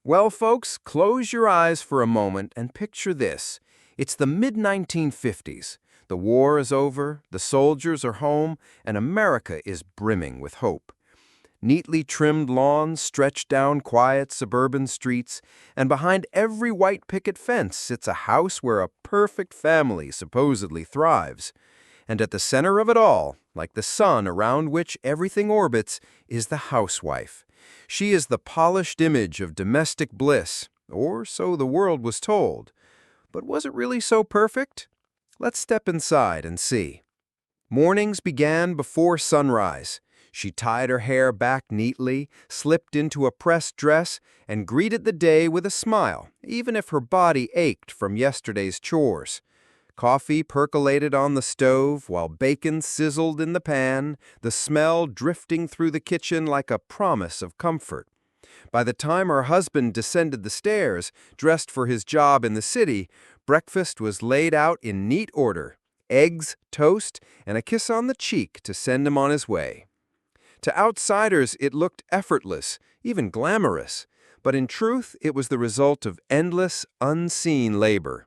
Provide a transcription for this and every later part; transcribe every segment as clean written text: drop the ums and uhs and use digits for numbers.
Well, folks, close your eyes for a moment and picture this. It's the mid-1950s. The war is over, the soldiers are home, and America is brimming with hope. Neatly trimmed lawns stretch down quiet suburban streets, and behind every white picket fence sits a house where a perfect family supposedly thrives. And at the center of it all, like the sun around which everything orbits, is the housewife. She is the polished image of domestic bliss, or so the world was told. But was it really so perfect? Let's step inside and see. Mornings began before sunrise. She tied her hair back neatly, slipped into a pressed dress, and greeted the day with a smile, even if her body ached from yesterday's chores. Coffee percolated on the stove while bacon sizzled in the pan, the smell drifting through the kitchen like a promise of comfort. By the time her husband descended the stairs, dressed for his job in the city, breakfast was laid out in neat order: eggs, toast, and a kiss on the cheek to send him on his way. To outsiders, it looked effortless, even glamorous, but in truth, it was the result of endless, unseen labor.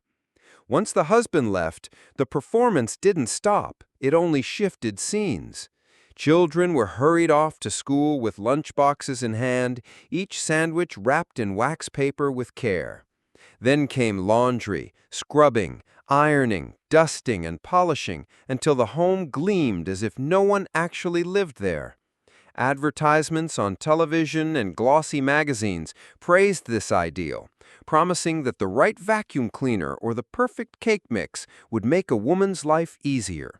Once the husband left, the performance didn't stop, it only shifted scenes. Children were hurried off to school with lunchboxes in hand, each sandwich wrapped in wax paper with care. Then came laundry, scrubbing, ironing, dusting, and polishing until the home gleamed as if no one actually lived there. Advertisements on television and glossy magazines praised this ideal, promising that the right vacuum cleaner or the perfect cake mix would make a woman's life easier.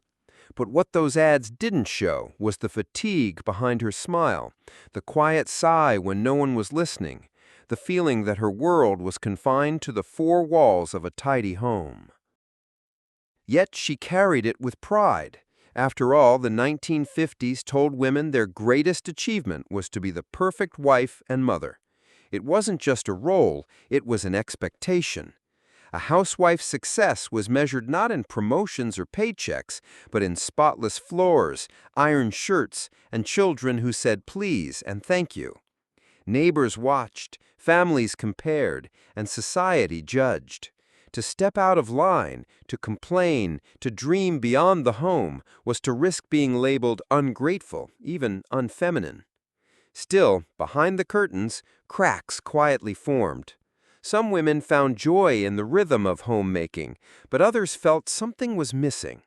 But what those ads didn't show was the fatigue behind her smile, the quiet sigh when no one was listening, the feeling that her world was confined to the four walls of a tidy home. Yet she carried it with pride. After all, the 1950s told women their greatest achievement was to be the perfect wife and mother. It wasn't just a role, it was an expectation. A housewife's success was measured not in promotions or paychecks, but in spotless floors, ironed shirts, and children who said please and thank you. Neighbors watched, families compared, and society judged. To step out of line, to complain, to dream beyond the home was to risk being labeled ungrateful, even unfeminine. Still, behind the curtains, cracks quietly formed. Some women found joy in the rhythm of homemaking, but others felt something was missing.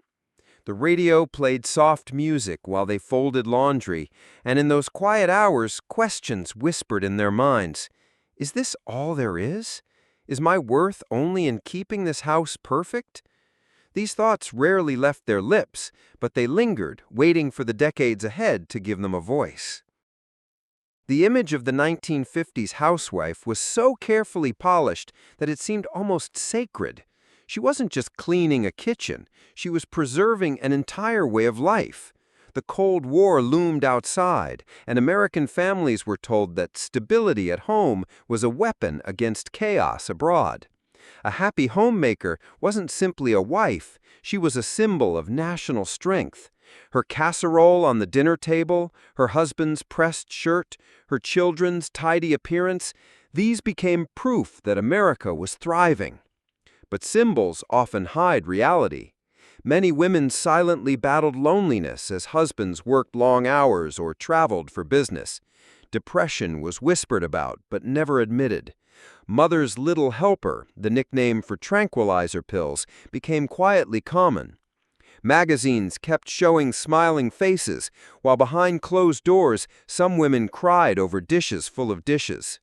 The radio played soft music while they folded laundry, and in those quiet hours, questions whispered in their minds. Is this all there is? Is my worth only in keeping this house perfect? These thoughts rarely left their lips, but they lingered, waiting for the decades ahead to give them a voice. The image of the 1950s housewife was so carefully polished that it seemed almost sacred. She wasn't just cleaning a kitchen, she was preserving an entire way of life. The Cold War loomed outside, and American families were told that stability at home was a weapon against chaos abroad. A happy homemaker wasn't simply a wife, she was a symbol of national strength. Her casserole on the dinner table, her husband's pressed shirt, her children's tidy appearance, these became proof that America was thriving. But symbols often hide reality. Many women silently battled loneliness as husbands worked long hours or traveled for business. Depression was whispered about but never admitted. Mother's little helper, the nickname for tranquilizer pills, became quietly common. Magazines kept showing smiling faces, while behind closed doors, some women cried over dishes full of dishes.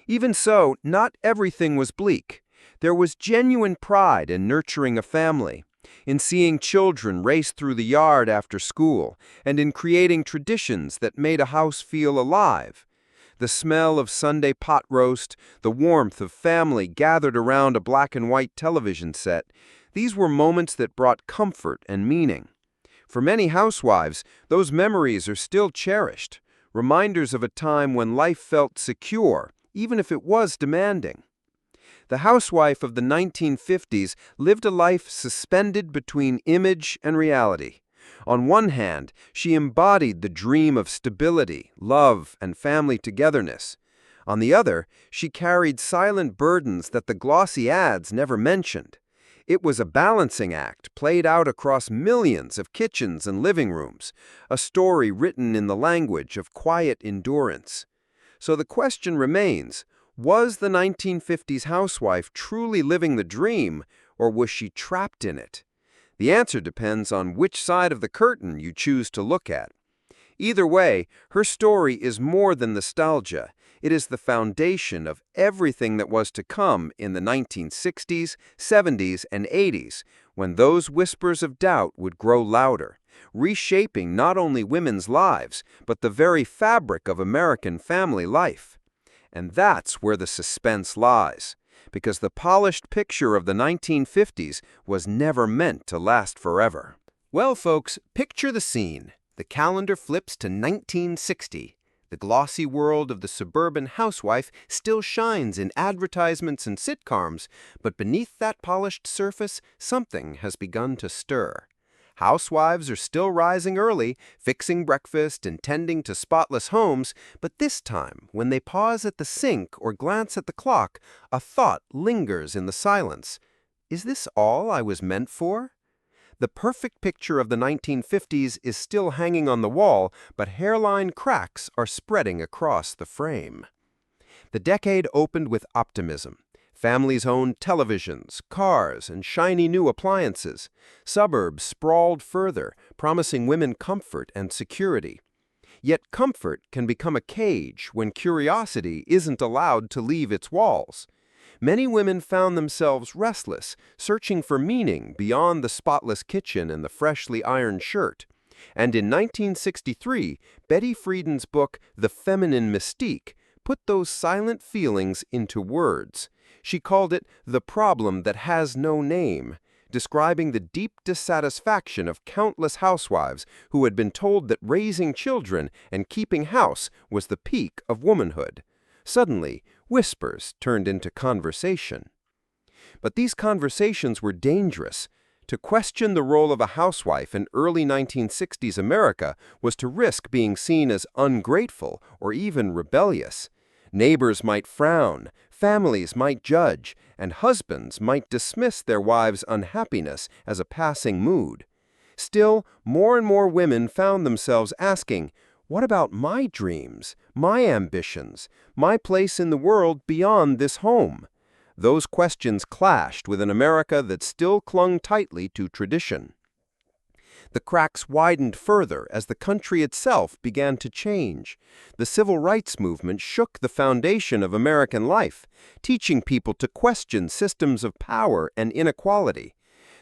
Even so, not everything was bleak. There was genuine pride in nurturing a family, in seeing children race through the yard after school, and in creating traditions that made a house feel alive. The smell of Sunday pot roast, the warmth of family gathered around a black and white television set, these were moments that brought comfort and meaning. For many housewives, those memories are still cherished, reminders of a time when life felt secure, even if it was demanding. The housewife of the 1950s lived a life suspended between image and reality. On one hand, she embodied the dream of stability, love, and family togetherness. On the other, she carried silent burdens that the glossy ads never mentioned. It was a balancing act played out across millions of kitchens and living rooms, a story written in the language of quiet endurance. So the question remains, was the 1950s housewife truly living the dream, or was she trapped in it? The answer depends on which side of the curtain you choose to look at. Either way, her story is more than nostalgia. It is the foundation of everything that was to come in the 1960s, 70s, and 80s, when those whispers of doubt would grow louder, reshaping not only women's lives, but the very fabric of American family life. And that's where the suspense lies, because the polished picture of the 1950s was never meant to last forever. Well, folks, picture the scene. The calendar flips to 1960. The glossy world of the suburban housewife still shines in advertisements and sitcoms, but beneath that polished surface, something has begun to stir. Housewives are still rising early, fixing breakfast and tending to spotless homes, but this time, when they pause at the sink or glance at the clock, a thought lingers in the silence. Is this all I was meant for? The perfect picture of the 1950s is still hanging on the wall, but hairline cracks are spreading across the frame. The decade opened with optimism. Families owned televisions, cars, and shiny new appliances. Suburbs sprawled further, promising women comfort and security. Yet comfort can become a cage when curiosity isn't allowed to leave its walls. Many women found themselves restless, searching for meaning beyond the spotless kitchen and the freshly ironed shirt. And in 1963, Betty Friedan's book, The Feminine Mystique, put those silent feelings into words. She called it The Problem That Has No Name, describing the deep dissatisfaction of countless housewives who had been told that raising children and keeping house was the peak of womanhood. Suddenly, whispers turned into conversation. But these conversations were dangerous. To question the role of a housewife in early 1960s America was to risk being seen as ungrateful or even rebellious. Neighbors might frown, families might judge, and husbands might dismiss their wives' unhappiness as a passing mood. Still, more and more women found themselves asking, what about my dreams, my ambitions, my place in the world beyond this home? Those questions clashed with an America that still clung tightly to tradition. The cracks widened further as the country itself began to change. The civil rights movement shook the foundation of American life, teaching people to question systems of power and inequality.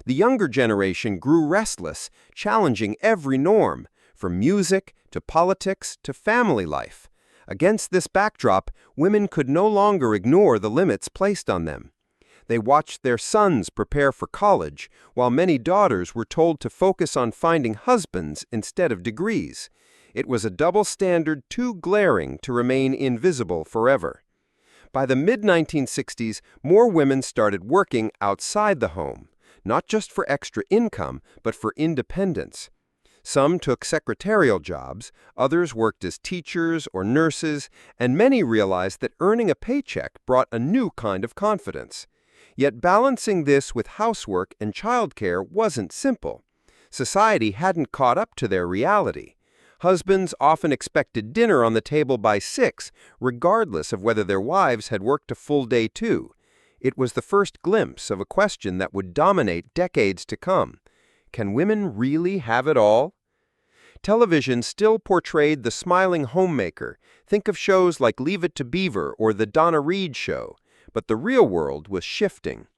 The younger generation grew restless, challenging every norm, from music to politics to family life. Against this backdrop, women could no longer ignore the limits placed on them. They watched their sons prepare for college, while many daughters were told to focus on finding husbands instead of degrees. It was a double standard too glaring to remain invisible forever. By the mid-1960s, more women started working outside the home, not just for extra income, but for independence. Some took secretarial jobs, others worked as teachers or nurses, and many realized that earning a paycheck brought a new kind of confidence. Yet balancing this with housework and childcare wasn't simple. Society hadn't caught up to their reality. Husbands often expected dinner on the table by 6, regardless of whether their wives had worked a full day too. It was the first glimpse of a question that would dominate decades to come. Can women really have it all? Television still portrayed the smiling homemaker. Think of shows like Leave It to Beaver or The Donna Reed Show. But the real world was shifting.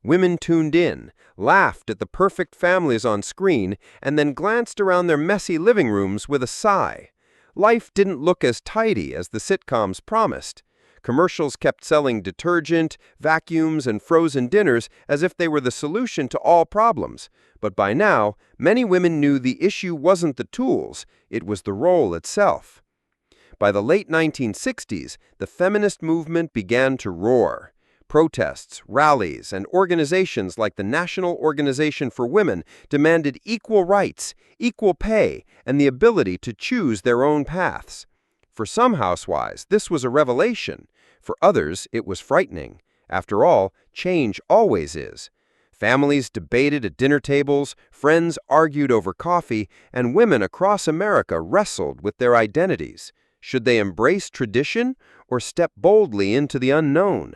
Women tuned in, laughed at the perfect families on screen, and then glanced around their messy living rooms with a sigh. Life didn't look as tidy as the sitcoms promised. Commercials kept selling detergent, vacuums, and frozen dinners as if they were the solution to all problems. But by now, many women knew the issue wasn't the tools, it was the role itself. By the late 1960s, the feminist movement began to roar. Protests, rallies, and organizations like the National Organization for Women demanded equal rights, equal pay, and the ability to choose their own paths. For some housewives, this was a revelation. For others, it was frightening. After all, change always is. Families debated at dinner tables, friends argued over coffee, and women across America wrestled with their identities. Should they embrace tradition or step boldly into the unknown?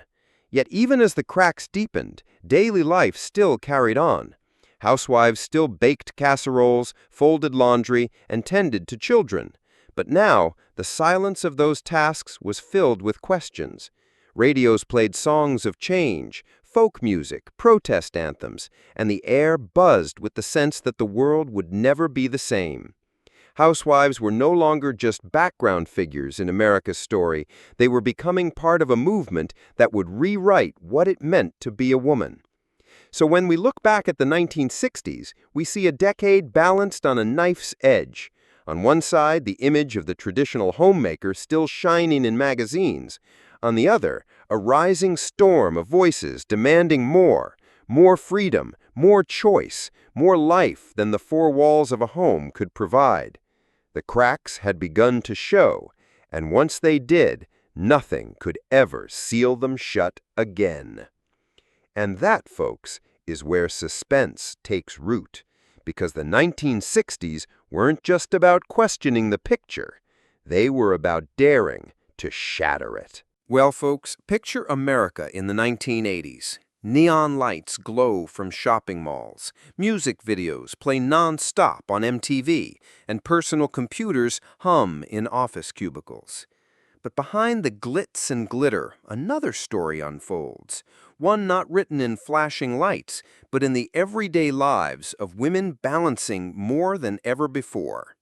Yet even as the cracks deepened, daily life still carried on. Housewives still baked casseroles, folded laundry, and tended to children. But now, the silence of those tasks was filled with questions. Radios played songs of change, folk music, protest anthems, and the air buzzed with the sense that the world would never be the same. Housewives were no longer just background figures in America's story. They were becoming part of a movement that would rewrite what it meant to be a woman. So when we look back at the 1960s, we see a decade balanced on a knife's edge. On one side, the image of the traditional homemaker still shining in magazines. On the other, a rising storm of voices demanding more freedom, more choice, more life than the four walls of a home could provide. The cracks had begun to show, and once they did, nothing could ever seal them shut again. And that, folks, is where suspense takes root, because the 1960s weren't just about questioning the picture. They were about daring to shatter it. Well, folks, picture America in the 1980s. Neon lights glow from shopping malls, music videos play non-stop on MTV, and personal computers hum in office cubicles. But behind the glitz and glitter, another story unfolds, one not written in flashing lights, but in the everyday lives of women balancing more than ever before.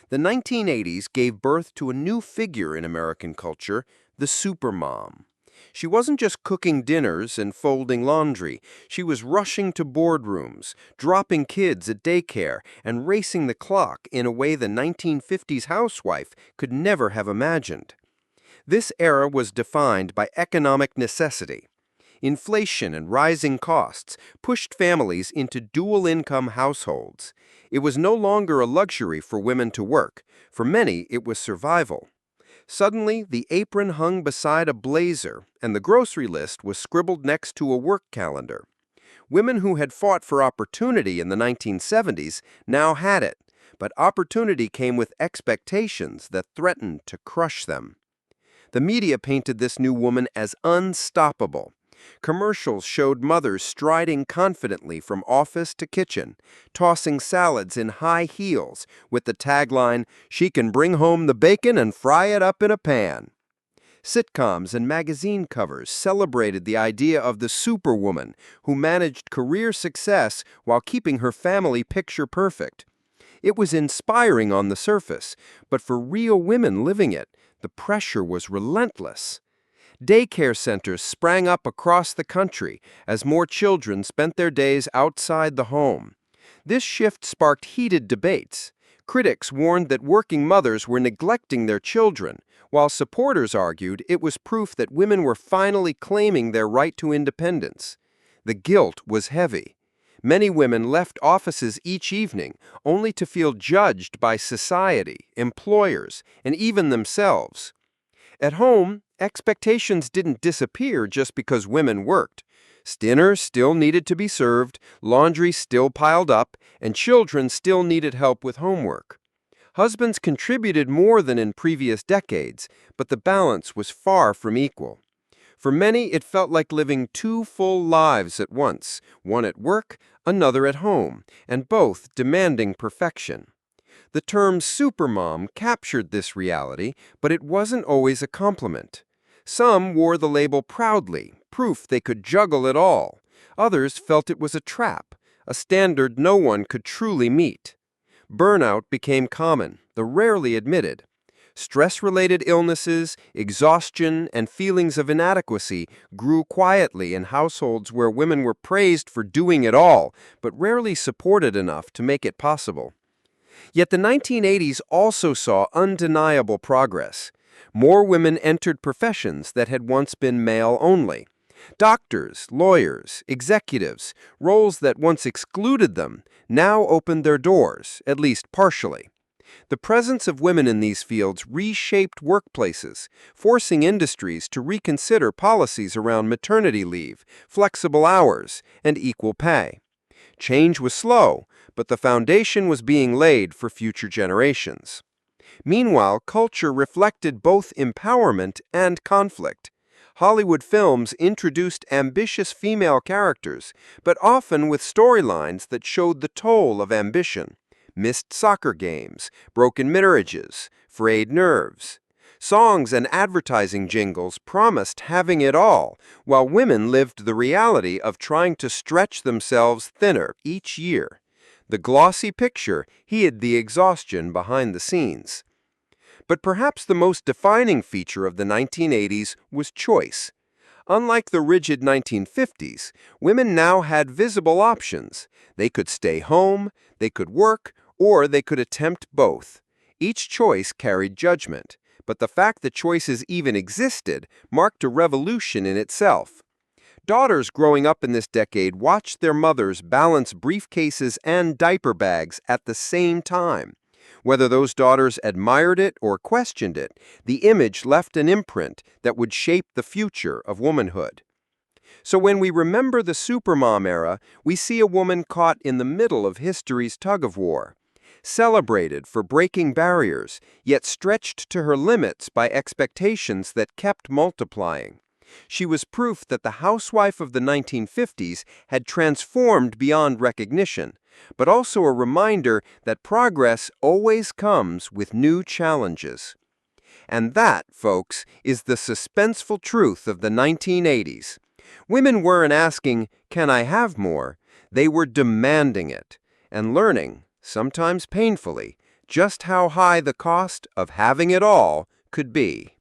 The 1980s gave birth to a new figure in American culture, the supermom. She wasn't just cooking dinners and folding laundry. She was rushing to boardrooms, dropping kids at daycare, and racing the clock in a way the 1950s housewife could never have imagined. This era was defined by economic necessity. Inflation and rising costs pushed families into dual-income households. It was no longer a luxury for women to work. For many, it was survival. Suddenly, the apron hung beside a blazer, and the grocery list was scribbled next to a work calendar. Women who had fought for opportunity in the 1970s now had it, but opportunity came with expectations that threatened to crush them. The media painted this new woman as unstoppable. Commercials showed mothers striding confidently from office to kitchen, tossing salads in high heels with the tagline, "She can bring home the bacon and fry it up in a pan." Sitcoms and magazine covers celebrated the idea of the superwoman who managed career success while keeping her family picture perfect. It was inspiring on the surface, but for real women living it, the pressure was relentless. Daycare centers sprang up across the country as more children spent their days outside the home. This shift sparked heated debates. Critics warned that working mothers were neglecting their children, while supporters argued it was proof that women were finally claiming their right to independence. The guilt was heavy. Many women left offices each evening only to feel judged by society, employers, and even themselves. At home, expectations didn't disappear just because women worked. Dinner still needed to be served, laundry still piled up, and children still needed help with homework. Husbands contributed more than in previous decades, but the balance was far from equal. For many, it felt like living two full lives at once, one at work, another at home, and both demanding perfection. The term supermom captured this reality, but it wasn't always a compliment. Some wore the label proudly, proof they could juggle it all. Others felt it was a trap, a standard no one could truly meet. Burnout became common, though rarely admitted. Stress-related illnesses, exhaustion, and feelings of inadequacy grew quietly in households where women were praised for doing it all, but rarely supported enough to make it possible. Yet the 1980s also saw undeniable progress. More women entered professions that had once been male-only. Doctors, lawyers, executives, roles that once excluded them, now opened their doors, at least partially. The presence of women in these fields reshaped workplaces, forcing industries to reconsider policies around maternity leave, flexible hours, and equal pay. Change was slow, but the foundation was being laid for future generations. Meanwhile, culture reflected both empowerment and conflict. Hollywood films introduced ambitious female characters, but often with storylines that showed the toll of ambition. Missed soccer games, broken marriages, frayed nerves. Songs and advertising jingles promised having it all, while women lived the reality of trying to stretch themselves thinner each year. The glossy picture hid the exhaustion behind the scenes. But perhaps the most defining feature of the 1980s was choice. Unlike the rigid 1950s, women now had visible options. They could stay home, they could work, or they could attempt both. Each choice carried judgment, but the fact that choices even existed marked a revolution in itself. Daughters growing up in this decade watched their mothers balance briefcases and diaper bags at the same time. Whether those daughters admired it or questioned it, the image left an imprint that would shape the future of womanhood. So when we remember the supermom era, we see a woman caught in the middle of history's tug-of-war, celebrated for breaking barriers, yet stretched to her limits by expectations that kept multiplying. She was proof that the housewife of the 1950s had transformed beyond recognition, but also a reminder that progress always comes with new challenges. And that, folks, is the suspenseful truth of the 1980s. Women weren't asking, "Can I have more?" They were demanding it, and learning, sometimes painfully, just how high the cost of having it all could be.